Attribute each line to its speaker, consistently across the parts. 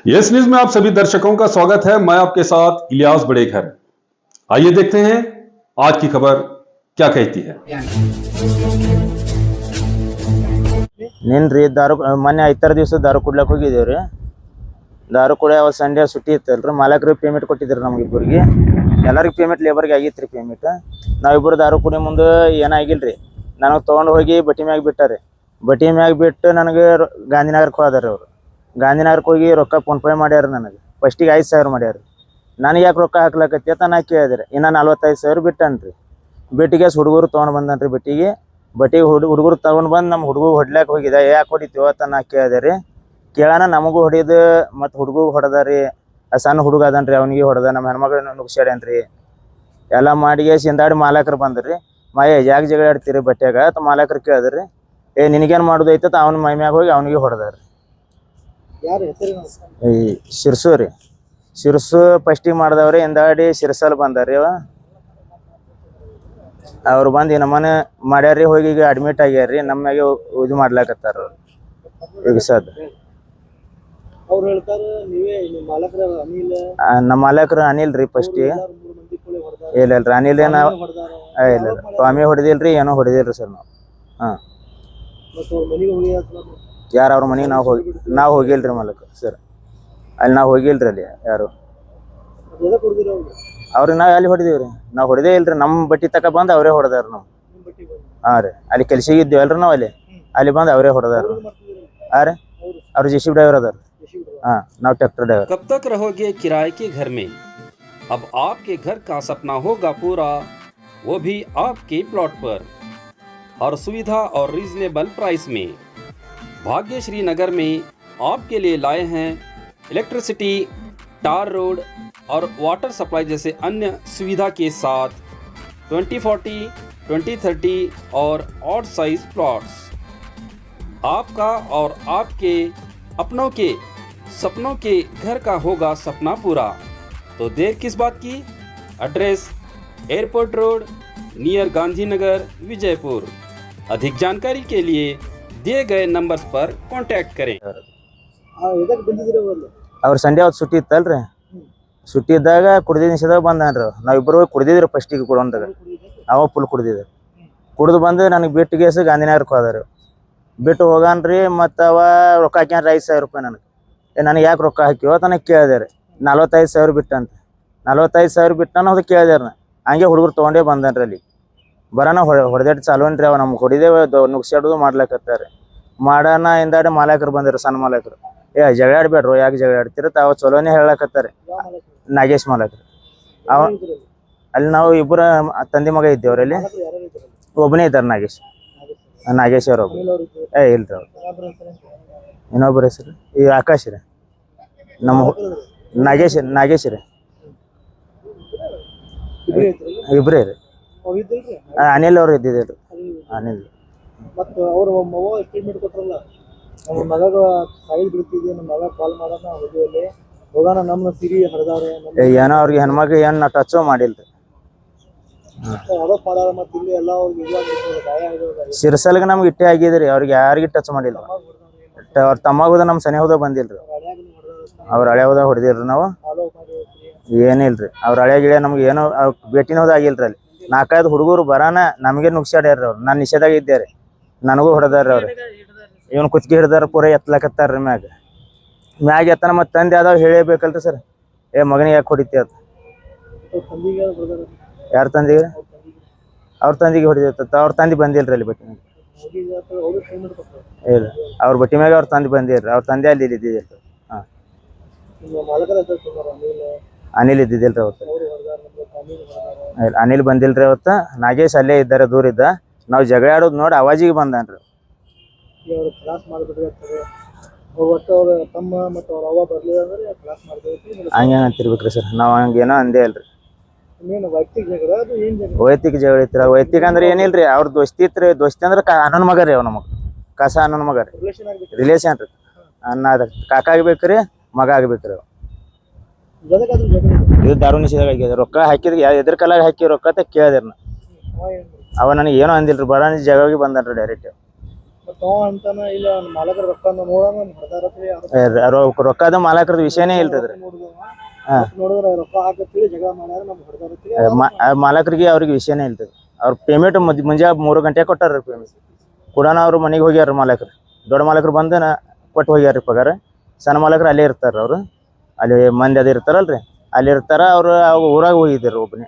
Speaker 1: Yes news में आप सभी दर्शकों का स्वागत है। मैं आपके साथ इलियास बड़ेघर। आइए देखते हैं आज की खबर क्या कहती है।
Speaker 2: ನಿನ್ರಿ ದಾರು ಮೊನ್ನೆ 5 ದಿವಸ ದಾರು ಕುಡ್ಲಕ್ಕೆ ಹೋಗಿದ್ದೇವ್ರಿ. ದಾರು ಕುಡಿಯ ಅವತ್ತು ಸಂಡೇ ಸುಟ್ಟಿ ಇತ್ತಲ್ರಿ. ಮಾಲಕರಿಗೆ ಪೇಮೆಂಟ್ ಕೊಟ್ಟಿದ್ರು ನಮ್ಗೆ ಇಬ್ಬರಿಗೆ. ಎಲ್ಲರಿಗೆ ಪೇಮೆಂಟ್ ಲೇಬರ್ಗೆ ಆಗಿತ್ತು ಪೇಮೆಂಟ್. ನಾವಿಬ್ಬರು ದಾರು ಕುಡಿ ಮುಂದೆ ಏನಾಗಿಲ್ರಿ. ನನಗೆ ತೊಗೊಂಡು ಹೋಗಿ ಬಟ್ಟಿ ಮ್ಯಾಗ ಬಿಟ್ಟಾರೆ. ಬಟ್ಟಿ ಮ್ಯಾಗ ಬಿಟ್ಟು ನನಗೆ ಗಾಂಧಿನಗರಕ್ಕೆ ಹೋದಾರೆ ಅವರು. ಗಾಂಧಿನಗರಕ್ಕೆ ಹೋಗಿ ರೊಕ್ಕ ಫೋನ್ಪೇ ಮಾಡ್ಯಾರ. ನನಗೆ ಫಸ್ಟಿಗೆ 5,000 ಮಾಡ್ಯಾರ. ನನಗೆ ಯಾಕೆ ರೊಕ್ಕ ಹಾಕ್ಲಕತ್ತಿ ಅಂತ ನಾ ಕೇಳಿದ್ರೆ ಇನ್ನು 45,000 ಬಿಟ್ಟನ್ರಿ. ಬೆಟ್ಟಿಗೆ ಹುಡುಗರು ತೊಗೊಂಡು ಬಂದನ್ರಿ. ಬಟ್ಟಿಗೆ ಹುಡುಗರು ತಗೊಂಡು ಬಂದು ನಮ್ಮ ಹುಡುಗ ಹೊಡ್ಲಾಕ್ ಹೋಗಿದ. ಯಾಕೆ ಹೊಡಿತೀವ ಅಂತ ನಾ ಕೇಳಿದೆ ರೀ. ಕೇಳೋಣ ನಮಗೂ ಹೊಡಿದು ಮತ್ತು ಹುಡುಗ ಹೊಡೆದ ರೀ. ಸಣ್ಣ ಹುಡುಗ ಅದನ್ರಿ, ಅವನಿಗೆ ಹೊಡೆದ. ನಮ್ಮ ಹೆಣ್ಮಕ್ಳು ನುಗ್ಸ್ಯಾಡೇನ್ರಿ. ಎಲ್ಲ ಮಾಡಿ ಸಿಂದಾಡಿ ಮಾಲಕರು ಬಂದ್ರಿ. ಯಾಕೆ ಜಗಳ ಆಡ್ತೀರಿ ಬಟ್ಟೆಗ ಅಂತ ಮಾಲಕರು ಕೇಳಿದ್ರಿ. ನಿನಗೇನು ಮಾಡೋದು ಐತತ್ ಅವನ ಮೈ ಮ್ಯಾಗ ಹೋಗಿ ಅವನಿಗೆ ಹೊಡೆದಾರ್ರಿ. ಈ ಶಿರ್ಸು ರೀ. ಶಿರ್ಸು ಫಸ್ಟಿಗೆ ಮಾಡಿದವ್ರಿ. ಹಿಂದಾಡಿ ಶಿರ್ಸಲ್ ಬಂದಾರ್ರಿ. ಅವ್ರು ಬಂದು ನಮ್ಮನೆ ಮಾಡ್ಯಾರ್ರಿ. ಹೋಗಿ ಈಗ ಅಡ್ಮಿಟ್ ಆಗ್ಯಾರ್ರಿ. ನಮ್ಮಾಗೆ ಇದು ಮಾಡ್ಲಾಕತ್ತಾರ ಈಗ ಸದ್. ನಮ್ಮ ಮಾಲಕರು ಅನಿಲ್ ರೀ. ಫಸ್ಟಿಗೆ ಇಲ್ಲಲ್ರಿ ಅನಿಲ್ ಏನ ಇಲ್ಲ ಸ್ವಾಮಿ ಹೊಡೆದಿಲ್ರಿ, ಏನೋ ಹೊಡೆದಿಲ್ರಿ ಸರ್ ನಾವು. ಹಾಂ, ಯಾರು ಅವ್ರ ಮನೆಗೆ ನಾವು ಹೋಗಿಲ್ರಿ ಮಾಲಕ ಸರ್. ಅಲ್ಲಿ ನಾವು ಹೋಗಿಲ್ರಿ ಅಲ್ಲಿ ಯಾರು. ಅವ್ರಿಗೆ ನಾವು ಅಲ್ಲಿ ಹೊಡೆದೀವ್ರಿ. ನಾವು ಹೊಡೆದೇ ಇಲ್ರಿ. ನಮ್ಮ ಬಟ್ಟೆ ತಕ ಬಂದು ಅವರೇ ಹೊಡೆದಾರ ನಾವು. ಹಾಂ ರೀ, ಅಲ್ಲಿ ಕೆಲ್ಸಿಗೆ ಇದ್ದೀವಲ್ರಿ ನಾವು. ಅಲ್ಲಿ ಬಂದು ಅವರೇ ಹೊಡೆದಾರ. ಹಾಂ ರೀ, ಅವ್ರು JCB ड्राइवर अदार. हाँ, नाउ ट्रैक्टर ड्राइवर.
Speaker 3: कब तक रहोगे किराए के घर में? अब आपके घर का सपना होगा पूरा, वो भी आपके प्लॉट पर, और सुविधा और रीजनेबल प्राइस में। भाग्यश्री नगर में आपके लिए लाए हैं इलेक्ट्रिसिटी, टार रोड और वाटर सप्लाई जैसे अन्य सुविधा के साथ 2040, 2030 और ऑड साइज प्लॉट्स। आपका और आपके अपनों के सपनों के घर का होगा सपना पूरा, तो देर किस बात की। Address airport road near Gandhinagar, Vijaypur. अधिक जानकारी के लिए दिए गए नंबर्स पर कांटेक्ट करें।
Speaker 2: ಅವ್ರು ಸಂಡೇ ಅವತ್ತು ಸುಟ್ಟಿ ಇತ್ತಲ್ರಿ. ಸುಟ್ಟಿ ಇದ್ದಾಗ ಕುಡ್ದಿದ್ದ ನಿಷೇಧಾಗ ಬಂದಾನ್ರಿ. ನಾವಿಬ್ಬರು ಹೋಗಿ ಕುಡ್ದಿದ್ರಿ ಫಸ್ಟಿಗೆ ಕುಡೋಂದಾಗ. ಅವ ಫುಲ್ ಕುಡ್ದಿದ್ರಿ. ಕುಡ್ದು ಬಂದು ನನಗೆ ಬಿಟ್ಟಿಗೆ ಗಾಂಧಿನಗರಕ್ಕೆ ಹೋದಾರೆ. ಬಿಟ್ಟು ಹೋಗಾನ್ರಿ. ಮತ್ತು ಅವ ರೊಕ್ಕ ಹಾಕ್ಯಾನ್ರಿ 5,000 ರೂಪಾಯಿ ನನಗೆ. ನನಗೆ ಯಾಕೆ ರೊಕ್ಕ ಹಾಕಿವ ಅಂತ ನನಗೆ ಕೇಳಿದೆ ರೀ. 45,000 ಬಿಟ್ಟಂತ. 45,000 ಬಿಟ್ಟಾನ ಅದು ಕೇಳಿದೆ ರೀ. ಹಂಗೆ ಹುಡುಗರು ತೊಗೊಂಡೇ ಬಂದನ್ರಿ. ಅಲ್ಲಿ ಬರೋಣ ಹೊಡೆದಾಟ ಚಾಲುವನ್ರಿ. ಅವ ನಮ್ಗೆ ಹೊಡಿದೇವೆ ನುಗ್ಸಾಡೋದು ಮಾಡ್ಲಾಕತ್ತಾರೆ. ಮಾಡೋಣ ಹಿಂದಾಡಿ ಮಾಲಕರು ಬಂದಿರು, ಸಣ್ಣ ಮಾಲಕರು. ಜಗಳ ಆಡ್ಬೇಡ್ರು, ಯಾಕೆ ಜಗಳ ಆಡ್ತಿರತ್ತ ಅವ ಚಲೋನೇ ಹೇಳಕತ್ತಾರೆ. ನಾಗೇಶ್ ಮಾಲಕರು. ಅವ ಅಲ್ಲಿ ನಾವು ಇಬ್ಬರ ತಂದೆ ಮಗ ಇದ್ದೇವ್ರಿ. ಅಲ್ಲಿ ಒಬ್ಬನೇ ಇದ್ದಾರೆ ನಾಗೇಶ್ ಅವ್ರು. ಒಬ್ಬ ಇಲ್ರಿ ಅವ್ರು. ಇನ್ನೊಬ್ಬರ ಹೆಸರು ಈ ಆಕಾಶ್ ರೀ. ನಮ್ಮ ನಾಗೇಶ್ ರೀ. ಇಬ್ಬರೇ ರೀ. ಅನಿಲ್ ಅವ್ರು ಇದ್ದಿದ್ರಿ. ಅನಿಲ್ ಏನೋ ಅವ್ರಿಗೆ ಹೆಣ್ಮಕ್ಳು ಏನು ಟಚ್ ಮಾಡಿಲ್ರಿ. ಶಿರ್ಸಲ್ಗೆ ನಮ್ಗೆ ಇಟ್ಟೆ ಆಗಿದ್ರಿ. ಅವ್ರಿಗೆ ಯಾರಿಗೆ ಟಚ್ ಮಾಡಿಲ್ಲ. ಅವ್ರ ತಮ್ಮಗುದ ನಮ್ಮ ಸನಿ ಹೋದ ಬಂದಿಲ್ರಿ. ಅವ್ರ ಹಳೆ ಹೋದ ಹೊಡೆದಿಲ್ರಿ ನಾವು. ಏನಿಲ್ರಿ. ಅವ್ರ ಹಳೆ ಗಿಡ ನಮ್ಗೆ ಏನೋ ಭೇಟಿನ ಹೋದ ಆಗಿಲ್ರಿ. ಅಲ್ಲಿ 4-5 ಹುಡುಗರು ಬರಾನ ನಮಗೆ ನುಗ್ಸಾಡ್ಯಾರ ಅವ್ರು. ನಾನು ನಿಷೇಧಾಗ ಇದ್ದೆ ರೀ. ನನಗೂ ಹೊಡೆದಾರ ಅವ್ರು. ಇವನು ಕುತ್ತಿಗೆ ಹಿಡ್ದಾರ ಪೂರ ಎತ್ತಲಕತ್ತಾರ್ರಿ. ಮ್ಯಾಗ ಎತ್ತನ ಮತ್ತು ತಂದೆ ಅದಾವ ಹೇಳಬೇಕಲ್ರಿ ಸರ್. ಮಗನಿಗೆ ಯಾಕೆ ಹೊಡಿತಿ ಅಂತ. ಯಾರ ತಂದಿಗೆ? ಅವ್ರ ತಂದಿಗೆ ಹೊಡಿದತ್ತ. ಅವ್ರ ತಂದೆ ಬಂದಿಲ್ರಿ ಅಲ್ಲಿ ಬಟ್ಟಿ ಮ್ಯಾಗ. ಇಲ್ಲ, ಅವ್ರ ಬಟ್ಟಿ ಮ್ಯಾಗ ಅವ್ರ ತಂದೆ ಬಂದಿಲ್ರಿ. ಅವ್ರ ತಂದೆ ಅಲ್ಲಿ ಇದ್ದಿದ್ದಿಲ್ರಿ. ಹಾಂ, ಅನಿಲ್ ಇದ್ದಿದ್ದಿಲ್ರಿ ಅವತ್ತು. ಅನಿಲ್ ಬಂದಿಲ್ರಿ ಅವತ್ತು. ನಾಗೇಶ್ ಅಲ್ಲೇ ಇದ್ದಾರೆ, ದೂರ ಇದ್ದ. ನಾವು ಜಗಳ ಆಡೋದು ನೋಡಿ ಅವಾಜಿಗೆ ಬಂದಾನ್ರಿ. ಹಂಗೆ ಅಂತಿರ್ಬೇಕ್ರಿ ಸರ್. ನಾವು ಹಂಗೇನೋ ಅಂದೇ ಅಲ್ರಿ. ವೈಯಕ್ತಿಕ ಜಗಳ ಐತ್ರಿ. ವೈಯಕ್ತಿಕ ಅಂದ್ರೆ ಏನಿಲ್ರಿ. ಅವ್ರ ದೋಸ್ತಿ ಇತ್ರಿ. ದೋಸ್ತಿ ಅಂದ್ರೆ ಅಣ್ಣನ ಮಗ ರೀ. ಅವ್ ನಮಗೆ ಕಸ ಅಣ್ಣನ ಮಗ ರೀ. ರಿಲೇಷನ್ ರೀ. ಅಣ್ಣ ಕಾಕ ಆಗ್ಬೇಕ್ರಿ, ಮಗ ಆಗ್ಬೇಕ್ರಿ. ಇದು ದಾರು ನಿಷೇಧ ಆಗ್ಯದ. ರೊಕ್ಕ ಹಾಕಿದ್ರೆ ಎದ್ರ ಕಾಲಾಗ ಹಾಕಿ ರೊಕ್ಕ ಅಂತ ಕೇಳಿದ್ರಿ. ಅವ ನನಗೆ ಏನೋ ಅಂದಿಲ್ರಿ. ಬರಾನಿ ಜಗಳಿಗೆ ಬಂದನ್ರಿ ಡೈರೆಕ್ಟ್.
Speaker 4: ಅಂತಾನ ಇಲ್ಲ ಮಾಲಕರ ರೊಕ್ಕ ನೋಡೋಣ ಹೊಡೆದಾರತ್ರಿ
Speaker 2: ರೊಕ್ಕದ ಮಾಲಕರದ ವಿಷಯನೇ ಇಲ್ರಿ ಅದ್ರ.
Speaker 4: ನೋಡಿದ್ರ ರೊಕ್ಕ ಹಾಕತ್ತೀವಿ ಜಗಳ ಮಾಡ್ಯಾರ ನಮ್ ಹೊಡೆದಾರತ್ರಿ
Speaker 2: ಮಾಲಕರಿಗೆ ಅವ್ರಿಗೆ ವಿಷಯನೇ ಇಲ್ರಿ. ಅವ್ರ ಪೇಮೆಂಟ್ ಮುಂಜಾನೆ 3 ಗಂಟೆ ಕೊಟ್ಟಾರ ಪೇಮೆಂಟ್ ಕೂಡಾನ ಅವ್ರ ಮನೆಗೆ ಹೋಗ್ಯಾರ ಮಾಲಕರು. ದೊಡ್ಡ ಮಾಲಕರು ಬಂದು ಕೊಟ್ಟು ಹೋಗ್ಯಾರ ಪಗಾರ. ಸಣ್ಣ ಮಾಲಕರು ಅಲ್ಲೇ ಇರ್ತಾರ. ಅವ್ರು ಅಲ್ಲಿ ಮಂದಿ ಅದೇ ಇರ್ತಾರಲ್ರಿ, ಅಲ್ಲಿ ಇರ್ತಾರ. ಅವ್ರು ಊರಾಗ ಹೋಗಿದ್ರು ಒಬ್ಬನೇ.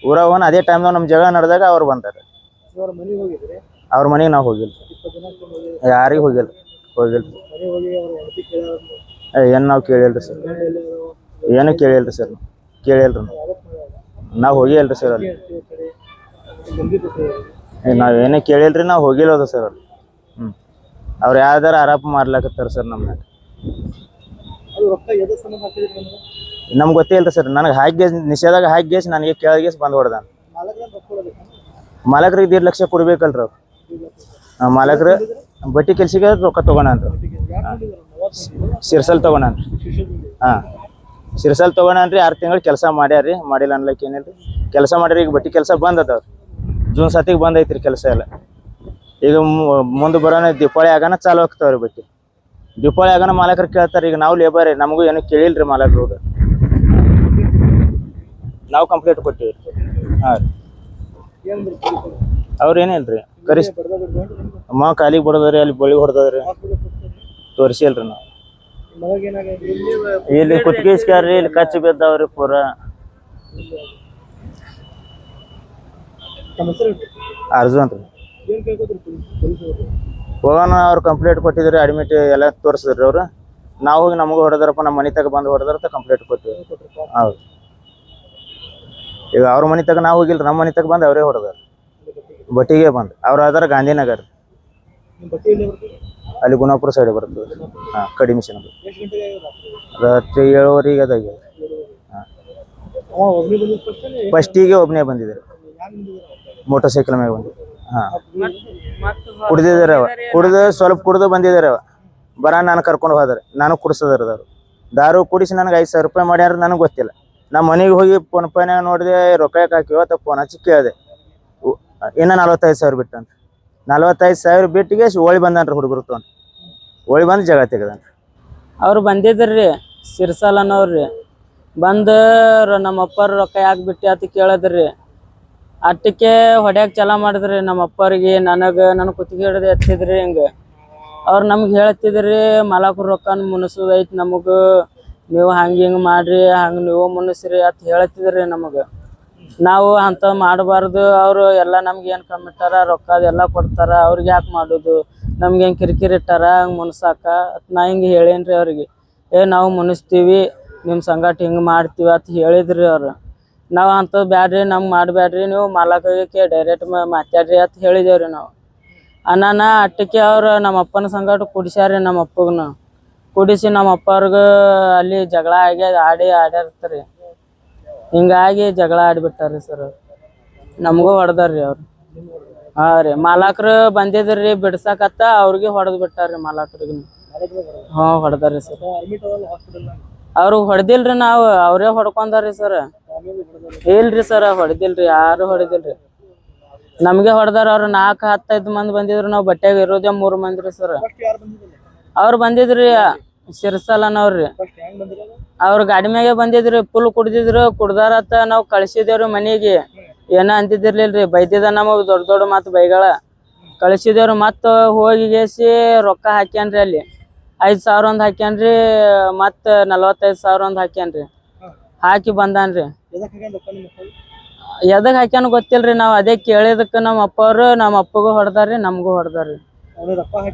Speaker 2: ಊರಾಗ ಹೋಗಿ ಅದೇ ಟೈಮ್ನಾಗ ನಮ್ಮ ಜಗಳ ನಡೆದಾಗ ಅವ್ರು ಬಂದಾರ.
Speaker 4: ಮನೆಗೆ ಹೋಗಿದ್ರಿ
Speaker 2: ಅವ್ರ ಮನೆಗೆ ನಾವು ಹೋಗಿಲ್ಲ, ಯಾರಿಗೆ ಹೋಗಿಲ್ಲ. ಏನು ನಾವು ಕೇಳಿಲ್ರಿ ಸರ್, ಏನು ಕೇಳಿಲ್ರಿ ಸರ್, ಕೇಳಿಲ್ರಿ ನಾವು ಹೋಗಿ ಅಲ್ರಿ ಸರ್. ಅಲ್ಲಿ ನಾವು ಏನೇ ಕೇಳಿಲ್ರಿ, ನಾವು ಹೋಗಿಲ್ಲ ಸರ್ ಅಲ್ಲಿ. ಅವ್ರು ಯಾವ್ದಾರ ಆರೋಪ ಮಾಡ್ಲಾಕತ್ತಾರ ಸರ್ ನಮ್ಮ ಮ್ಯಾಗ. ನಮ್ಗೆ ಗೊತ್ತೇ ಇಲ್ರಿ ಸರ್. ನನಗೆ ಹಾಕಿ ನಿಷೇಧಾಗ ಹಾಕಿ ನನಗೆ ಕೇಳಿಗೆ ಬಂದು ಹೊಡೆದ. ಮಾಲಕರಿಗೆ 1.5 ಲಕ್ಷ ಕೊಡ್ಬೇಕಲ್ರಿ ಅವ್ರು. ಮಾಲಕರು ಬಟ್ಟಿ ಕೆಲ್ಸಿಗೆ ರೊಕ್ಕ ತೊಗೊಂಡ್ರಿ. ಸಿರ್ಸಲ್ ತೊಗೊಂಡ್ರಿ. ಸಿರ್ಸಲ್ ತೊಗೊಂಡ್ರಿ. 6 ತಿಂಗಳು ಕೆಲಸ ಮಾಡ್ಯಾರ್ರಿ. ಮಾಡಿಲ್ಲ ಅನ್ಲಕ್ಕೆ ಏನಿಲ್ರಿ, ಕೆಲಸ ಮಾಡ್ಯಾರ. ಈಗ ಬಟ್ಟಿ ಕೆಲಸ ಬಂದದವ್ರು. ಜೂನ್ 7ಗೆ ಬಂದೈತ್ರಿ ಕೆಲಸ ಎಲ್ಲ. ಈಗ ಮುಂದೆ ಬರೋಣ ದೀಪಾವಳಿ ಆಗಾನ ಚಾಲು ಆಗ್ತಾವ್ರಿ ಬಟ್ಟಿ. ದೀಪಾವಳಿ ಆಗಾನ ಮಾಲಕರು ಕೇಳ್ತಾರೆ. ಈಗ ನಾವು ಲೇಬರ್ ನಮಗೂ ಏನು ಕೇಳಿಲ್ರಿ ಮಾಲಕರು. ನಾವು ಕಂಪ್ಲೇಂಟ್ ಕೊಟ್ಟಿವಿ. ಹಾಂ ರೀ. ಅವ್ರು ಏನಿಲ್ರಿ ಕರಿಸ್ ಅಮ್ಮ ಕಾಲಿಗೆ ಬಡದ್ರಿ, ಅಲ್ಲಿ ಬಳಿ ಹೊಡೆದ್ರಿ. ತೋರಿಸಿಲ್ರಿ ನಾವು. ಇಲ್ಲಿ ಕುತ್ಗಿಸ್ಕ್ಯಾರ್ರಿ, ಇಲ್ಲಿ ಕಚ್ಚಿ ಬಿದ್ದಾವ್ರಿ ಪೂರ. ಅರ್ಜುನ್ ರೀ. ಹೋಗೋಣ ಅವ್ರು ಕಂಪ್ಲೇಂಟ್ ಕೊಟ್ಟಿದ್ರಿ. ಅಡ್ಮಿಟ್ ಎಲ್ಲ ತೋರಿಸಿದ್ರಿ ಅವ್ರು. ನಾವು ಹೋಗಿ ನಮಗೂ ಹೊಡೆದಾರಪ್ಪ, ನಮ್ಮ ಮನೆ ತಗ ಬಂದು ಹೊಡೆದಾರ ಕಂಪ್ಲೇಂಟ್ ಕೊಟ್ಟಿವಿ. ಹೌದು. ಈಗ ಅವ್ರ ಮನೆ ತಗ ನಾವು ಹೋಗಿಲ್ರಿ, ನಮ್ಮ ಮನೆ ತಗ ಬಂದು ಅವರೇ ಹೊಡೆದಾರ. ಬಟ್ಟಿಗೆ ಬಂದು ಅವ್ರು ಆದಾರ ಗಾಂಧಿನಗರ್, ಅಲ್ಲಿ ಗುಣಾಪುರ ಸೈಡ್ ಬರ್ತದೆ. ಹಾಂ, ಕಡಿಮೆ ಮಿಷನ್ ರಾತ್ರಿ 7:30 ಅದಾಗ. ಹಾಂ, ಫಸ್ಟಿಗೆ ಒಬ್ಬನೇ ಬಂದಿದ್ದಾರೆ, ಮೋಟರ್ ಸೈಕಲ್ ಮ್ಯಾಗ ಬಂದಿದ್ರು. ಹಾಂ, ಕುಡ್ದಿದ್ದಾರೆ ಅವ. ಸ್ವಲ್ಪ ಕುಡ್ದು ಬಂದಿದ್ದಾರೆ ಅವ. ನಾನು ಕರ್ಕೊಂಡು ಹೋದ್ರೆ ನಾನು ಕುಡಿಸೋದಾರ. ದಾರು ಕುಡಿಸಿ ನನಗೆ 5,000 ರೂಪಾಯಿ ಮಾಡ್ಯಾರ. ನನಗೆ ಗೊತ್ತಿಲ್ಲ. ನಮ್ಮ ಮನೆಗೆ ಹೋಗಿ ಫೋನ್ ಪೇನಾಗ ನೋಡಿದೆ, ರೊಕ್ಕ ಯಾಕೆ ಹಾಕಿವ ಅಂತ ಫೋನ್ ಹಚ್ಚಿ ಕೇಳಿದೆ. ಇನ್ನೂ 45,000 ಬಿಟ್ಟಂತ. 45,000 ಬಿಟ್ಟಿಗೆ ಹೋಳಿ ಬಂದನ್ರಿ ಹುಡುಗರು ತೊಗೊಂಡು. ಹೋಳಿ ಬಂದು ಜಗ ತೆಗದನ್ರಿ.
Speaker 5: ಅವ್ರು ಬಂದಿದ್ರಿ ಸಿರ್ಸಲ್ ಅನ್ನೋರ್ರಿ. ಬಂದು ನಮ್ಮಪ್ಪ ರೊಕ್ಕ ಯಾಕೆ ಬಿಟ್ಟು ಅಂತ ಕೇಳಿದ್ರಿ. ಅಟ್ಟಕ್ಕೆ ಹೊಡ್ಯಾಕೆ ಚಾಲ ಮಾಡಿದ್ರಿ ನಮ್ಮ ಅಪ್ಪರಿಗೆ. ನನ್ನ ಕುತ್ತಿಗೆ ಹಿಡಿದು ಎತ್ತಿದ್ರಿ. ಹಿಂಗೆ ಅವ್ರು ನಮ್ಗೆ ಹೇಳ್ತಿದ್ರಿ, ಮಾಲಕರು ರೊಕ್ಕ ಮುನಿಸೋದೈತಿ ನಮಗೆ, ನೀವು ಹಂಗೆ ಹಿಂಗೆ ಮಾಡ್ರಿ, ಹಂಗೆ ನೀವು ಮುನಿಸ್ರಿ ಅಂತ ಹೇಳ್ತಿದ್ರಿ ನಮಗೆ. ನಾವು ಅಂಥದ್ದು ಮಾಡಬಾರ್ದು. ಅವರು ಎಲ್ಲ ನಮ್ಗೆ ಏನು ಕಮ್ಮಿಟ್ಟಾರ, ರೊಕ್ಕ ಅದೆಲ್ಲ ಕೊಡ್ತಾರ, ಅವ್ರಿಗೆ ಯಾಕೆ ಮಾಡೋದು, ನಮ್ಗೆ ಹೆಂಗೆ ಕಿರಿಕಿರಿ ಇಟ್ಟಾರ ಹಂಗೆ ಮುನ್ಸಾಕ ಅಂತ ನಾ ಹಿಂಗೆ ಹೇಳೇನ್ರಿ ಅವ್ರಿಗೆ. ನಾವು ಮುನಿಸ್ತೀವಿ, ನಿಮ್ಮ ಸಂಗಾಟ ಹಿಂಗೆ ಮಾಡ್ತೀವಿ ಅಂತ ಹೇಳಿದ್ರಿ ಅವ್ರು. ನಾವು ಅಂಥದ್ದು ಬ್ಯಾಡ್ರಿ, ನಮ್ಗೆ ಮಾಡಬೇಡ್ರಿ, ನೀವು ಮಾಲಕರಿಗೆ ಡೈರೆಕ್ಟ್ ಮಾತಾಡ್ರಿ ಅಂತ ಹೇಳಿದೇವ್ರಿ ನಾವು. ಅನ್ನಾನ ಅಟ್ಟಕ್ಕೆ ಅವ್ರು ನಮ್ಮ ಅಪ್ಪನ ಸಂಗಾಟ ಕುಡಿಸ್ಯಾರಿ. ನಮ್ಮ ಅಪ್ಪಗನು ಕುಡಿಸಿ ನಮ್ಮ ಅಪ್ಪವ್ರಿಗೆ ಅಲ್ಲಿ ಜಗಳ ಆಡ್ಯಾರ್ತಾರೆ. ಹಿಂಗಾಗಿ ಜಗಳ ಆಡಿಬಿಟ್ಟಾರ್ರಿ ಸರ್. ನಮಗೂ ಹೊಡೆದಾರ್ರಿ ಅವ್ರು. ಹಾಂ ರೀ, ಮಾಲಕರು ಬಂದಿದ್ರಿ ಬಿಡ್ಸಕತ್ತ, ಅವ್ರಿಗೆ ಹೊಡೆದು ಬಿಟ್ಟಾರ್ರಿ ಮಾಲಕರಿಗೆ. ಹಾಂ, ಹೊಡೆದಾರ್ರಿ ಸರ್. ಅವ್ರಿಗೆ ಹೊಡೆದಿಲ್ರಿ ನಾವು, ಅವರೇ ಹೊಡ್ಕೊಂಡಾರ್ರಿ ಸರ್. ಇಲ್ರಿ ಸರ್, ಹೊಡೆದಿಲ್ರಿ, ಯಾರು ಹೊಡೆದಿಲ್ರಿ. ನಮಗೆ ಹೊಡೆದಾರ. ಅವ್ರು 4-10 ಮಂದಿ ಬಂದಿದ್ರು. ನಾವು ಬಟ್ಟೆಗೆ ಇರೋದೇ 3 ಮಂದಿ ರೀ ಸರ್. ಅವ್ರು ಬಂದಿದ್ರಿ ಸಿರ್ಸಲ್ ಅನ್ನೋರ್ರಿ. ಅವ್ರ ಗಾಡಿ ಮ್ಯಾಗೆ ಬಂದಿದ್ರಿ. ಫುಲ್ ಕುಡ್ದಿದ್ರು. ಕುಡ್ದಾರತ್ತ ನಾವು ಕಳ್ಸಿದೇವ್ರಿ ಮನೆಗೆ. ಏನ ಅಂತಿದ್ದಿರ್ಲಿಲ್ರಿ, ಬೈದಿದ ನಮಗೆ ದೊಡ್ಡ ದೊಡ್ಡ ಮಾತು ಬೈಗಳ ಕಳಿಸಿದೇವ್ರಿ. ಮತ್ತು ಹೋಗಿಗೇಸಿ ರೊಕ್ಕ ಹಾಕ್ಯಾನ್ರಿ. ಅಲ್ಲಿ 5,000 ಒಂದು ಹಾಕ್ಯಾನ್ರಿ, ಮತ್ತು 45,000 ಒಂದು ಹಾಕ್ಯಾನ್ರಿ. ಹಾಕಿ ಬಂದಾನ್ರಿ. ಎದಕ್ಕೆ ಹಾಕ್ಯಾನ ಗೊತ್ತಿಲ್ರಿ. ನಾವು ಅದೇ ಕೇಳಿದಕ್ಕೆ ನಮ್ಮ ಅಪ್ಪವ್ರು ನಮ್ಮ ಅಪ್ಪಗೂ ಹೊಡೆದಾರ್ರಿ, ನಮಗೂ ಹೊಡೆದಾರ್ರಿ.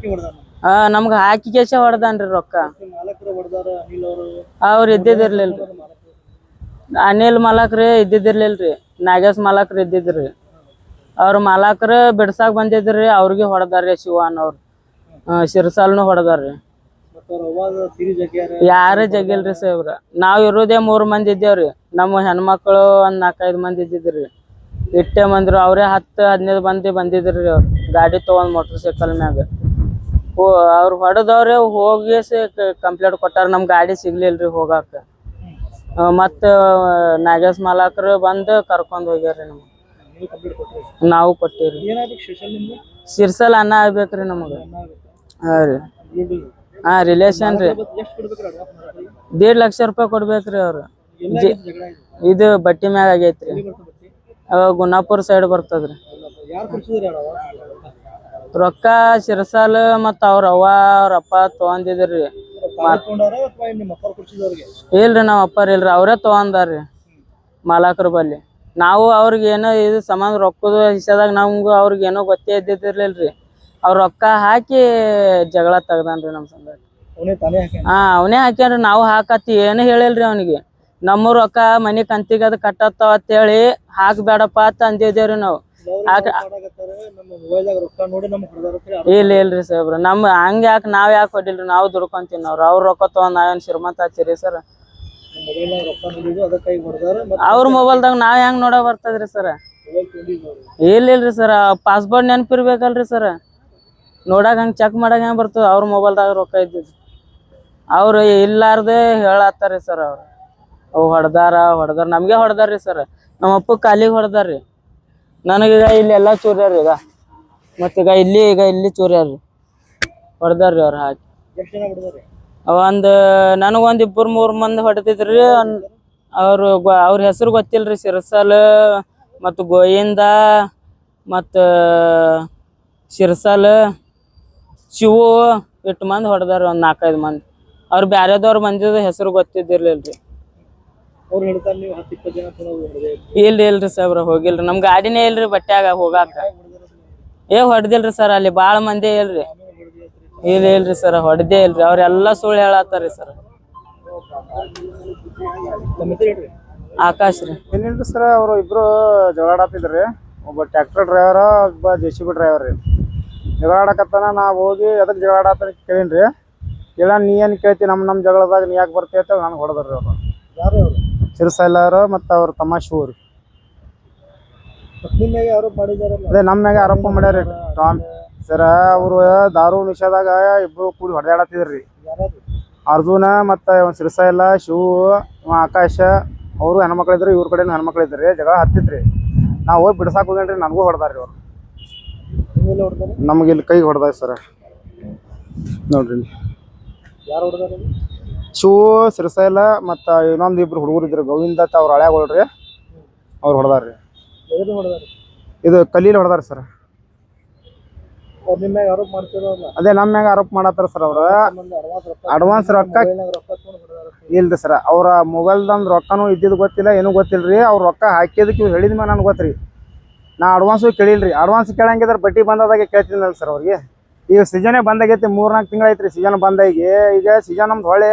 Speaker 5: ನಮ್ಗೆ ಹಾಕಿ ಕೇಸ ಹೊಡೆದಾನ್ರಿ ರೊಕ್ಕ. ಅವ್ರು ಇದ್ದಿದ್ದಿರ್ಲಿಲ್ರಿ. ಅನಿಲ್ ಮಾಲಕ್ರಿ ಇದ್ದಿದ್ದಿರ್ಲಿಲ್ರಿ, ನಾಗೇಶ್ ಮಾಲಕ್ರು ಇದ್ದಿದ್ರಿ. ಅವ್ರ ಮಾಲಕರು ಬಿಡ್ಸಾಕ್ ಬಂದಿದ್ರಿ, ಅವ್ರಿಗೆ ಹೊಡೆದಾರ್ರಿ ಶಿವಾನ್ ಅವ್ರು. ಸಿರ್ಸಾಲ್ನು ಹೊಡೆದಾರ್ರಿ. ಯಾರು ಜಗಿಲ್ರಿ ಸಾಹೇಬ್ರ. ನಾವ್ ಇರೋದೇ 3 ಮಂದಿ ಇದ್ದೇವ್ರಿ. ನಮ್ಮ ಹೆಣ್ಮಕ್ಳು ಒಂದ್ 4-5 ಮಂದಿ ಇದ್ದಿದ್ರಿ. ಇಟ್ಟೆ ಮಂದಿರು. ಅವ್ರೇ 10-15 ಮಂದಿ ಬಂದಿದ್ರಿ. ಅವ್ರು ಗಾಡಿ ತಗೊಂಡ್ ಮೋಟರ್ ಸೈಕಲ್ ಮ್ಯಾಗ. ಅವ್ರು ಹೊಡೆದವ್ರೆ ಹೋಗಿ ಕಂಪ್ಲೇಂಟ್ ಕೊಟ್ಟಾರ. ನಮ್ ಗಾಡಿ ಸಿಗ್ಲಿಲ್ರಿ ಹೋಗಾಕ. ಮತ್ತ ನಾಗೇಶ್ ಮಾಲಕರು ಬಂದು ಕರ್ಕೊಂಡ್ ಹೋಗ್ಯಾರ್ರಿ. ನಮ್ಗೆ
Speaker 4: ನೀವು ಕಂಪ್ಲೀಟ್ ಕೊಟ್ರಿ
Speaker 5: ನಾವು ಕೊಟ್ಟಿವ್ರಿ.
Speaker 4: ಏನಾಗ್ಬೇಕು ಸ್ಪೆಷಲ್ ನಿಮ್ಗೆ
Speaker 5: ಸಿರ್ಸಲ್ ಅನ್ನ ಆಗ್ಬೇಕ್ರಿ ನಮಗ. ಹಾ ರೀ.
Speaker 4: ದುಡ್ಡು
Speaker 5: ಹಾ ರಿಲೇಷನ್ ರೀ.
Speaker 4: ಎಷ್ಟು ಕೊಡ್ಬೇಕ್ರಿ ಅಡ್ವಾನ್ಸ್ ಮಾಡೋದು
Speaker 5: 1.5 ಲಕ್ಷ ರೂಪಾಯಿ ಕೊಡ್ಬೇಕ್ರಿ ಅವ್ರು.
Speaker 4: ಎಲ್ಲ ಜಗಳ
Speaker 5: ಇದು ಬಟ್ಟಿ ಮ್ಯಾಗ ಆಗೈತ್ರಿ.
Speaker 4: ಎಲ್ಲಿ ಬರ್ತದೆ ಬಟ್ಟಿ
Speaker 5: ಗುನ್ನಾಪುರ ಸೈಡ್ ಬರ್ತದ್ರಿ.
Speaker 4: ಯಾರು ಕೊಡ್ಸಿದ್ರಿ
Speaker 5: ರೊಕ್ಕ ಸಿರ್ಸಾಲ್ ಮತ್ತ ಅವ್ರ ಅವ್ವ ಅವ್ರ ಅಪ್ಪ ತಗೊಂಡಿದ್ರಿ.
Speaker 4: ತಗೊಂಡಾರ ಅಥವಾ ನಿಮ್ಮ ಅಪ್ಪ ಕೊಡ್ಸಿದವ್ರಿಗೆ?
Speaker 5: ಇಲ್ರಿ ನಾವ್ ಅಪ್ಪಾರ ಇಲ್ರಿ, ಅವ್ರೇ ತಗೊಂಡಾರ್ರಿ ಮಾಲಕರ ಬಲ್ಲಿ. ನಾವು ಅವ್ರಿಗೆ ಏನೋ ಇದು ಸಂಬಂಧ ರೊಕ್ಕದ ವಿಷಯದಾಗ ನಮ್ಗೂ ಅವ್ರಿಗೆ ಏನೋ ಗೊತ್ತೇ ಇದ್ದಿದ್ದಿರ್ಲಿಲ್ರಿ. ಅವ್ರ ರೊಕ್ಕ ಹಾಕಿ ಜಗಳ ತೆಗ್ದಾನ್ರಿ ನಮ್ ಸಂಗ.
Speaker 4: ಅವನೇ ತಾನೇ ಹಾಕ್ಯಾನ?
Speaker 5: ಹಾ ಅವನೇ ಹಾಕ್ಯಾನ್ರಿ. ನಾವು ಹಾಕತ್ತಿ ಏನು ಹೇಳಿಲ್ರಿ ಅವನಿಗೆ. ನಮ್ಮ ರೊಕ್ಕ ಮನಿ ಕಂತಿಗೆ ಅದು ಕಟ್ಟತ್ತಾವ ಅಂತೇಳಿ ಹಾಕ್ಬೇಡಪ್ಪ ಅಂತ ಅಂದಿದ್ದೇವ್ರಿ ನಾವು.
Speaker 4: ನಮ್ಮ ಮೊಬೈಲ್ದಾಗ ರೊಕ್ಕ ನೋಡಿ ನಮ್ಗೆ ಹೊಡೆದಾರ?
Speaker 5: ಇಲ್ರಿ ಸಾಹೇಬ್ರ, ನಮ್ ಹಂಗ ಯಾಕೆ ನಾವ್ ಯಾಕೆ ಹೊಡಿಲ್ರಿ, ನಾವು ದುಡ್ಕೊಂತೀವಿ. ಅವ್ರ ರೊಕ್ಕ ತಗೊಂಡ್ ನಾವೇನ್ ಶ್ರೀಮಂತ ಹಚ್ಚಿರಿ ಸರ್?
Speaker 4: ಮೊಬೈಲ್ನಾಗ ರೊಕ್ಕ ನೋಡಿದ್ರು ಅದಕ್ಕಾಗಿ ಹೊಡೆದಾರ?
Speaker 5: ಅವ್ರ ಮೊಬೈಲ್ದಾಗ ನಾವ್ ಹೆಂಗ್ ನೋಡಕ್ ಬರ್ತದ್ರಿ ಸರ್? ಇಲ್ರಿ ಸರ್, ಪಾಸ್ಪೋರ್ಟ್ ನೆನಪಿರ್ಬೇಕಲ್ರಿ ಸರ್, ನೋಡಾಕ ಹಂಗ ಚೆಕ್ ಮಾಡಾಕ ಹೆಂಗ್ ಬರ್ತದ? ಅವ್ರ ಮೊಬೈಲ್ದಾಗ ರೊಕ್ಕ ಇದ್ದಿದ್ದು ಅವ್ರು ಇಲ್ಲಾರ್ದೆ ಹೇಳತ್ತಾರಿ ಸರ್. ಅವ್ ಹೊಡೆದಾರ ನಮ್ಗೆ ಹೊಡೆದಾರ್ರಿ ಸರ್. ನಮ್ಮ ಅಪ್ಪ ಕಾಲಿಗೆ ಹೊಡೆದಾರ್ರಿ. ನನಗೀಗ ಇಲ್ಲಿ ಎಲ್ಲಾ ಚೂರ್ಯಾರ್ರಿ. ಮತ್ತೀಗ ಇಲ್ಲಿ ಚೂರ್ಯಾರ್ರಿ, ಹೊಡೆದಾರ್ರಿ ಅವ್ರು ಹಾಕಿ.
Speaker 4: ಎಷ್ಟು ಜನ ಹೊಡೆದಾರೆ?
Speaker 5: ನನಗೊಂದ್ 2-3 ಮಂದಿ ಹೊಡೆದಿದ್ರಿ. ಅವ್ರ ಹೆಸರು ಗೊತ್ತಿಲ್ರಿ. ಸಿರ್ಸಲ್ ಮತ್ತು ಗೋವಿಂದ ಮತ್ತ ಸಿರ್ಸಲ್ ಶಿವು ಇಟ್ಟು ಮಂದಿ ಹೊಡೆದಾರ. ಒಂದ್ 4-5 ಮಂದಿ. ಅವ್ರು ಬ್ಯಾರೆದವ್ರ ಮಂದಿದ ಹೆಸರು ಗೊತ್ತಿದ್ದಿರ್ಲಿಲ್ರಿ.
Speaker 4: ಅವ್ರು ಹೇಳ್ತಾರೆ ನೀವು 10-20 ಜನ
Speaker 5: ಇಲ್ರಿ ಸಾಹೇಬ್ರ, ಹೋಗಿಲ್ರಿ. ನಮ್ ಗಾಡಿನೇ ಇಲ್ರಿ ಬಟ್ಟ್ಯಾಗ ಹೋಗಾಕ. ಹೊಡೆದಿಲ್ರಿ ಸರ್, ಅಲ್ಲಿ ಬಾಳ ಮಂದಿ ಇಲ್ರಿ. ಇಲ್ರಿ ಸರ್, ಹೊಡೆದೇ ಇಲ್ರಿ. ಅವ್ರೆಲ್ಲಾ ಸುಳ್ಳು ಹೇಳತ್ತಾರಿ ಸರ್. ಆಕಾಶ್ ರೀ.
Speaker 2: ಏನಿಲ್ರಿ ಸರ್, ಅವ್ರು ಇಬ್ರು ಜಗಳಾಡತ್ತಿದ್ರಿ. ಒಬ್ಬ ಟ್ರ್ಯಾಕ್ಟರ್ ಡ್ರೈವರ್, ಒಬ್ಬ JCB ಡ್ರೈವರ್ ರೀ. ಜಗಳಾಡಕತ್ತಾನ. ನಾವು ಹೋಗಿ ಅದಕ್ಕೆ ಜಗಳಾಡತ್ತ ಕೇಳೀನ್ರಿ. ಕೇಳ ನೀ ಏನು ಕೇಳ್ತಿ ನಮ್ಮ ಜಗಳದಾಗ ನೀ ಯಾಕೆ ಬರ್ತೀವಿ ಅಂತ ನನಗೆ ಹೊಡೆದ್ರಿ ಅವ್ರು.
Speaker 4: ಯಾರು ಅವರು?
Speaker 2: ಸಿರ್ಸಲ್ಲರು ಮತ್ತು ಅವ್ರ ತಮ್ಮ ಶಿವು ರೀ.
Speaker 4: ಆರೋಪ ಮಾಡಿದಾರಲ್ಲ?
Speaker 2: ಅದೇ ನಮ್ಮ ಮ್ಯಾಗೆ ಆರೋಪ ಮಾಡ್ಯಾರಿ ಸರ. ಅವರು ದಾರು ನಿಷೇಧಾಗ ಇಬ್ರು ಕೂಡಿ ಹೊಡೆದಾಡತ್ತಿದ್ರಿ. ಅರ್ಜುನ ಮತ್ತು ಸಿರ್ಸಲ್ಲ, ಶಿವು, ಆಕಾಶ ಅವರು ಹೆಣ್ಮಕ್ಳು ಇದ್ರು. ಇವ್ರ ಕಡೆನೂ ಹೆಣ್ಮಕ್ಳು ಇದ್ರಿ. ಜಗಳ ಹತ್ತಿತ್ರಿ. ನಾವು ಹೋಗಿ ಬಿಡ್ಸಾಕ್ ಹೋಗ್ಯಾನ್ರಿ. ನನಗೂ ಹೊಡೆದಾರ್ರಿ ಅವ್ರು. ನಮಗೆ ಇಲ್ಲಿ ಕೈಗೆ ಹೊಡೆದ ಸರ. ನೋಡ್ರಿ
Speaker 4: ಯಾರು ಹೊಡೆದಾರ?
Speaker 2: ಶಿವು, ಸಿರ್ಸಲ್ಲ ಮತ್ತು ಇನ್ನೊಂದು 2 ಹುಡುಗರು ಇದ್ರು, ಗೋವಿಂದ ಅಂತ ಅವ್ರ ಹಳೆಗೊಳ್ರಿ. ಅವ್ರು ಹೊಡೆದಾರ್ರಿ. ಇದು ಕಲೀಲ್ ಹೊಡೆದಾರ ಸರ್. ಅದೇ ನಮ್ಮ ಮ್ಯಾಗ ಆರೋಪ ಮಾಡತ್ತಾರ ಸರ್. ಅವ್ರ ಅಡ್ವಾನ್ಸ್ ರೊಕ್ಕ ಇಲ್ರಿ ಸರ್. ಅವ್ರ ಮೊಬೈಲ್ದಂದು ರೊಕ್ಕನೂ ಇದ್ದಿದ್ದು ಗೊತ್ತಿಲ್ಲ, ಏನೂ ಗೊತ್ತಿಲ್ರಿ. ಅವ್ರ ರೊಕ್ಕ ಹಾಕಿದಕ್ಕೆ ಇವ್ರು ಹೇಳಿದ ಮೇಲೆ ನನಗೆ ಗೊತ್ತ್ರಿ. ನಾ ಅಡ್ವಾನ್ಸು ಕೇಳಿಲ್ರಿ. ಅಡ್ವಾನ್ಸ್ ಕೇಳಂಗಿದ್ರೆ ಬಡ್ಡಿ ಬಂದಾಗೆ ಕೇಳ್ತಿದ್ನಲ್ಲ ಸರ್ ಅವ್ರಿಗೆ. ಈಗ ಸೀಸನೇ ಬಂದಾಗೈತಿ. 3-4 ತಿಂಗಳು ಐತ್ರಿ ಸೀಸನ್ ಬಂದಾಗಿ. ಈಗ ಸೀಸನ್ ನಮ್ದು ಹೊಳೆ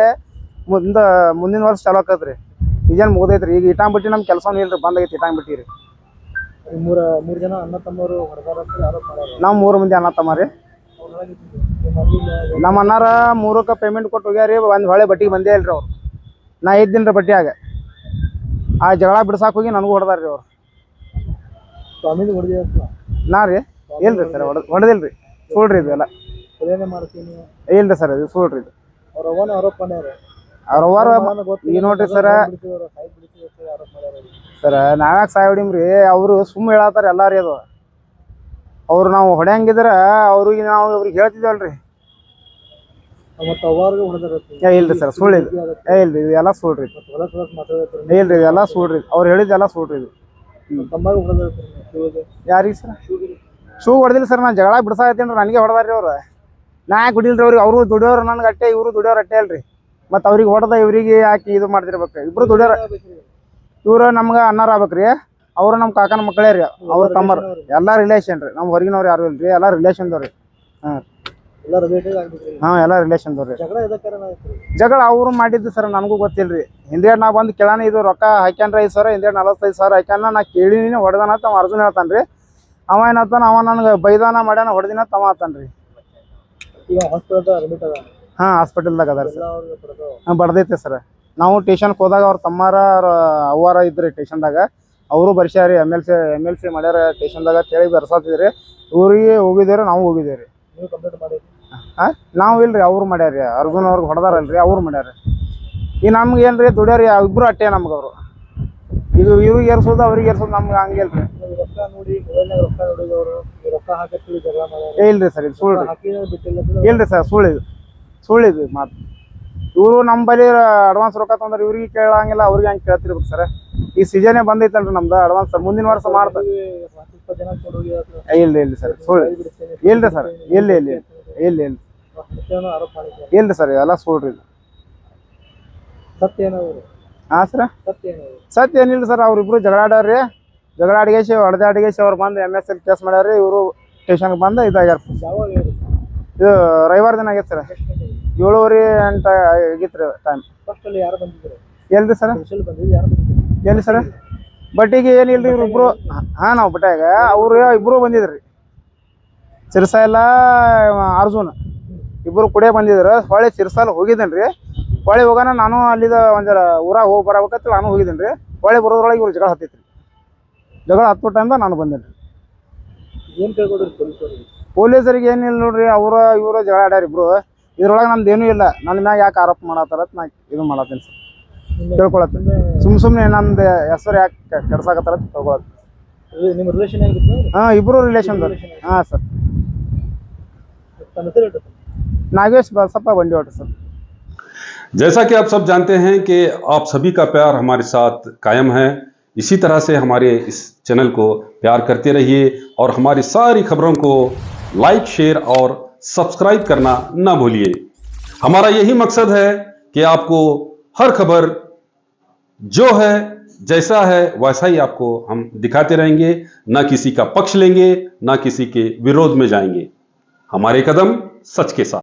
Speaker 2: ಮುಂದಿನ ವರ್ಷ ಚಾಲು ಆಕತ್ರಿ. ಸೀಸನ್ ಮುಗ್ದೈತ್ರಿ. ಈಗ ಇಟಾಂಬಿಟ್ಟು ನಮ್ಮ ಕೆಲಸನೂ ಇಲ್ರಿ, ಬಂದಾಗೈತಿ ಇಟಾಂಬಿಟ್ಟು ರೀ.
Speaker 4: ಮೂರು ಜನ ಅಣ್ಣ ತಮ್ಮರು ಹೊಡೆದಾರ?
Speaker 2: ನಾವು 3 ಮಂದಿ ಅಣ್ಣ ತಮ್ಮ ರೀ. ನಮ್ಮ ಅಣ್ಣಾರ 3ಕ್ಕೆ ಪೇಮೆಂಟ್ ಕೊಟ್ಟು ಹೋಗ್ಯಾರಿ. ಒಂದು ಹೊಳೆ ಬಟ್ಟಿಗೆ ಬಂದೇ ಇಲ್ರಿ ಅವ್ರು. ನಾ ಇದ್ದೀನಿ ರೀ ಬಟ್ಟಿಯಾಗ. ಆ ಜಗಳ ಬಿಡ್ಸಾಕ್ ಹೋಗಿ ನನಗೂ ಹೊಡೆದಾರ್ರಿ ಅವ್ರು.
Speaker 4: ಸ್ವಾಮಿದು ಹೊಡೆದ?
Speaker 2: ನಾ ರೀ ಇಲ್ರಿ ಸರ್, ಹೊಡೆದಿಲ್ರಿ. ಸುಳ್ರಿ ಇದು ಎಲ್ಲ. ಇಲ್ರಿ ಸರ್, ಇದು ಸುಳ್ರಿ ಇದು. ಅವ್ರವ್ರ ಈಗ ನೋಡ್ರಿ ಸರ. ಸರ ನಾವ್ಯಾಕೆ ಸಾಯ್ ಹೊಡಿಮ್ರಿ? ಅವರು ಸುಮ್ಮ ಹೇಳತ್ತಾರ ಎಲ್ಲ ರೀ. ಅದು ಅವ್ರು ನಾವು ಹೊಡ್ಯಂಗಿದ್ರ ಅವ್ರಿಗೆ ನಾವು ಇವ್ರಿಗೆ ಹೇಳ್ತಿದ್ದೇವಲ್ರಿ. ಇಲ್ರಿ ಸರ್, ಸುಳ್ಳು ಇದು. ಇಲ್ರಿ, ಇದು ಎಲ್ಲ ಸುಳ್ರಿ. ಇಲ್ರಿ, ಇದೆಲ್ಲ ಸುಳ್ರಿ. ಅವ್ರು ಹೇಳಿದ್ದೆಲ್ಲ ಸುಳ್ರಿ ಇದು. ಯಾರಿಗೆ ಸರ್? ಶೂ ಹೊಡೆದಿಲ್ಲ ಸರ್. ನಾನು ಜಗಳ ಬಿಡ್ಸಾಕತ್ತೀನಿ ರೀ. ನನಗೆ ಹೊಡೆದಾರ್ರಿ ಅವ್ರು. ನಾ ಯಾಕೆ ಹೊಡಿಲ್ರಿ ಅವ್ರಿಗೆ? ಅವರು ದುಡಿಯೋರು ನನಗೆ ಅಟ್ಟೆ, ಇವರು ದುಡಿಯೋರು ಅಟ್ಟೆ ಅಲ್ರಿ. ಮತ್ತು ಅವ್ರಿಗೆ ಹೊಡೆದ ಇವ್ರಿಗೆ ಯಾಕೆ ಇದು ಮಾಡ್ತಿರ್ಬೇಕು? ಇಬ್ರು ದುಡಿಯೋರ. ಇವ್ರು ನಮ್ಗೆ ಅಣ್ಣಾರ ಆಗ್ಬೇಕ್ರಿ. ಅವರು ನಮ್ಮ ಕಾಕನ ಮಕ್ಕಳೇ ರೀ. ಅವ್ರ ತಮ್ಮರು ಎಲ್ಲ ರಿಲೇಷನ್ ರೀ. ನಮ್ಮ ಹೊರಗಿನವ್ರು ಯಾರು ಇಲ್ರಿ, ಎಲ್ಲ ರಿಲೇಷನ್ದವ್ರಿ. ಹಾಂ ಎಲ್ಲ ರಿಲೇಷನ್ದವ್ರಿ. ಜಗಳ ಅವರು ಮಾಡಿದ್ದು ಸರ್, ನನಗೂ ಗೊತ್ತಿಲ್ರಿ. ಹಿಂದೆ ನಾ ಬಂದು ಕೇಳಾನ, ಇದು ರೊಕ್ಕ ಹಾಕ್ಯಾನ್ರಿ 5 ಸಾವಿರ, ಹಿಂದೆ 45 ಸಾವಿರ ಹಾಕ್ಯಾನ. ನಾ ಕೇಳಿನಿ ಹೊಡೆದಾನ ಅಂತ ಅವ ಅರ್ಜುನ್ ಹೇಳ್ತಾನೆ ರೀ. ಅವ ಏನತ್ತಾನ, ಅವ ನನಗೆ ಬೈದಾನ ಮಾಡ್ಯಾನ, ಹೊಡೆದಿನ ತಮ್ಮ ಆತಾನ ರೀ. ಹಾಂ, ಹಾಸ್ಪಿಟಲ್ದಾಗ ಅದಾರ ಸರ್. ಹಾಂ, ಬಡ್ದೈತೆ ಸರ್. ನಾವು ಟೇಷನ್ಗೆ ಹೋದಾಗ ಅವ್ರ ತಮ್ಮಾರ ಅವ್ವಾರ ಇದ್ರಿ ಟೇಷನ್ದಾಗ. ಅವರು ಬರ್ಸ್ಯಾರಿ. MLC ಮಾಡ್ಯಾರ ಟೇಷನ್ದಾಗ ಅಂತೇಳಿ ಬರ್ಸಾತಿದ್ರಿ. ಊರಿಗೆ ಹೋಗಿದ್ದೇವ್ರಿ, ನಾವು ಹೋಗಿದ್ದೇವ್ರಿ. ಹಾಂ, ನಾವು ಇಲ್ರಿ, ಅವ್ರು ಮಾಡ್ಯಾರಿ. ಅರ್ಜುನ್ ಅವ್ರಿಗೆ ಹೊಡೆದಾರಲ್ರಿ, ಅವ್ರು ಮಾಡ್ಯಾರ. ಈಗ ನಮ್ಗೆ ಏನ್ರಿ ದುಡಿಯೋರಿ ಇಬ್ರು ಅಟ್ಟೆ ನಮ್ಗೆ ಅವರು.
Speaker 6: ಈಗ ಇವ್ರಿಗೆ ಏರ್ಸೋದು ಅವ್ರಿಗೆ ಏರ್ಸೋದು ನಮ್ಗೆ ಹಂಗಿಲ್ರಿ.
Speaker 4: ರೊಕ್ಕ ನೋಡಿ ಮೊಬೈಲ್ನಾಗ ರೊಕ್ಕ ನೋಡಿದವರು ರೊಕ್ಕ ಹಾಕಿ ಜಗಳ ಮಾಡ್ಯಾರ.
Speaker 6: ಏ ಇಲ್ರಿ ಸರ್ ಇದು ಸುಳ್ಳು.
Speaker 4: ಹಾಕಿದ್ರೆ ಬಿಟ್ಟಿಲ್ಲ
Speaker 6: ಇಲ್ರಿ ಸರ್ ಸುಳ್ಳಿದು ಮಾತು. ಇವರು ನಮ್ಮ ಬಳಿ ಅಡ್ವಾನ್ಸ್ ರೊಕ್ಕ ತಂದ್ರೆ ಇವ್ರಿಗೆ ಕೇಳಂಗಿಲ್ಲ, ಅವ್ರಿಗೆ ಹಂಗೆ ಕೇಳ್ತಿರ್ಬೇಕು ಸರ್. ಈ ಸೀಸನೇ ಬಂದೈತಲ್ರಿ ನಮ್ದು ಅಡ್ವಾನ್ಸ್ ಸರ್, ಮುಂದಿನ ವರ್ಷ ಮಾಡ್ತಾರೆ.
Speaker 4: 20 ಜನ ಕೊಡೋಗಿ
Speaker 6: ಇಲ್ರಿ ಸರ್ ಸುಳ್ಳು. ಇಲ್ರಿ ಸರ್ ಇಲ್ಲ
Speaker 4: ಆರೋಪ ಮಾಡಿದ್ದಾರೆ.
Speaker 6: ಇಲ್ರಿ ಸರ್ ಎಲ್ಲ ಸುಳ್ಳ್ರಿ ಇದು.
Speaker 4: ಸತ್ಯ ಏನವರು?
Speaker 6: ಹಾಂ ಸರ್
Speaker 4: ಸತ್ಯ ಏನವರು?
Speaker 6: ಸತ್ಯ ಏನಿಲ್ಲ ಸರ್, ಅವ್ರಿಬ್ರು ಜಗಳ ಆಡಿಗೇಸಿ ಹೊಡೆದಾಡಿಗೇಸಿ ಅವ್ರು ಬಂದು MSL ಕೇಸ್ ಮಾಡ್ಯಾರ. ಇವರು ಸ್ಟೇಷನ್ಗೆ ಬಂದು ಇದಾಗ್ಯಾರ.
Speaker 4: ಯಾವಾಗ ಹೇಳಿ?
Speaker 6: ಇದು ರವಿವಾರ ದಿನ ಆಗೈತೆ ಸರ್. 7:30 8 ಆಗಿತ್ತು ರೀ ಟೈಮ್.
Speaker 4: ಫಸ್ಟ್ ಅಲ್ಲಿ ಯಾರು ಬಂದಿದ್ರು?
Speaker 6: ಎಲ್ರಿ ಸರ್?
Speaker 4: ಸ್ಪೆಷಲ್ ಬಂದಿದ್ದು ಯಾರು ಬಂದಿದ್ರು?
Speaker 6: ಎಲ್ಲಿ ಸರ್? ಬಟ್ಟಿಗೆ ಏನಿಲ್ರಿ ಇವ್ರಿಬ್ರು. ಹಾಂ ನಾವು ಬಟ್ಟಾಗ ಅವರು ಇಬ್ಬರು ಬಂದಿದ್ರಿ, ಸಿರ್ಸಾ ಎಲ್ಲ ಅರ್ಜುನ್ ಇಬ್ಬರು ಕುಡಿಯೋ ಬಂದಿದ್ರು. ಹೊಳೆ ಸಿರ್ಸಾಲ ಹೋಗಿದ್ದೇನೆ ರೀ. ಹೊಳೆ ಹೋಗೋಣ ನಾನು ಅಲ್ಲಿದ ಒಂದರ ಊರಾಗ ಹೋಗಿ ಬರಬೇಕಂತ ನಾನು ಹೋಗಿದ್ದೇನೆ ರೀ. ಹೊಳೆ ಬರೋದ್ರೊಳಗೆ ಇವ್ರು ಜಗಳ ಹತ್ತೈತ್ರಿ. ಜಗಳ ಹತ್ತೋ ಟೈಮ್ದಾಗ ನಾನು ಬಂದೇನೆ ರೀ.
Speaker 4: ಏನು ಕೇಳ್ಕೊಡ್ರಿ ಪೊಲೀಸರಿಗೆ?
Speaker 6: ಪೊಲೀಸರಿಗೆ ಏನಿಲ್ಲ ನೋಡ್ರಿ, ಇವರು ಜಗಳ ಆಡ್ಯಾರ ಇಬ್ರು. ಇದ್ರೊಳಗೆ ನಮ್ದು ಏನೂ ಇಲ್ಲ. ನನ್ನ ಮ್ಯಾಗ ಯಾಕೆ ಆರೋಪ ಮಾಡತ್ತಾರ ನಾ ಇದು ಮಾಡತ್ತೀನಿ ಸರ್, ತಿಳ್ಕೊಳತ್ತೀನಿ. ಸುಮ್ಮನೆ ನಂದು ಹೆಸರು ಯಾಕೆ ಕೆಡ್ಸಾಕತ್ತಾರ ಅಂತ ತಿಳ್ಕೊಳತ್ತೀನಿ.
Speaker 4: ನಿಮ್ಮ ರಿಲೇಷನ್ ಆಗಿತ್ತು?
Speaker 6: ಹಾಂ ಇಬ್ಬರು ರಿಲೇಷನ್. ಹಾಂ ಸರ್.
Speaker 4: ತಮ್ಮ ಹೆಸರು ಹೇಳ್ರಿ.
Speaker 6: नागेश बसप्पा बंडीवाटर सर।
Speaker 1: जैसा कि आप सब जानते हैं कि आप सभी का प्यार हमारे साथ कायम है, इसी तरह से हमारे इस चैनल को प्यार करते रहिए और हमारी सारी खबरों को लाइक, शेयर और सब्सक्राइब करना ना भूलिए। हमारा यही मकसद है कि आपको हर खबर जो है जैसा है वैसा ही आपको हम दिखाते रहेंगे, ना किसी का पक्ष लेंगे, ना किसी के विरोध में जाएंगे। हमारे कदम सच के साथ।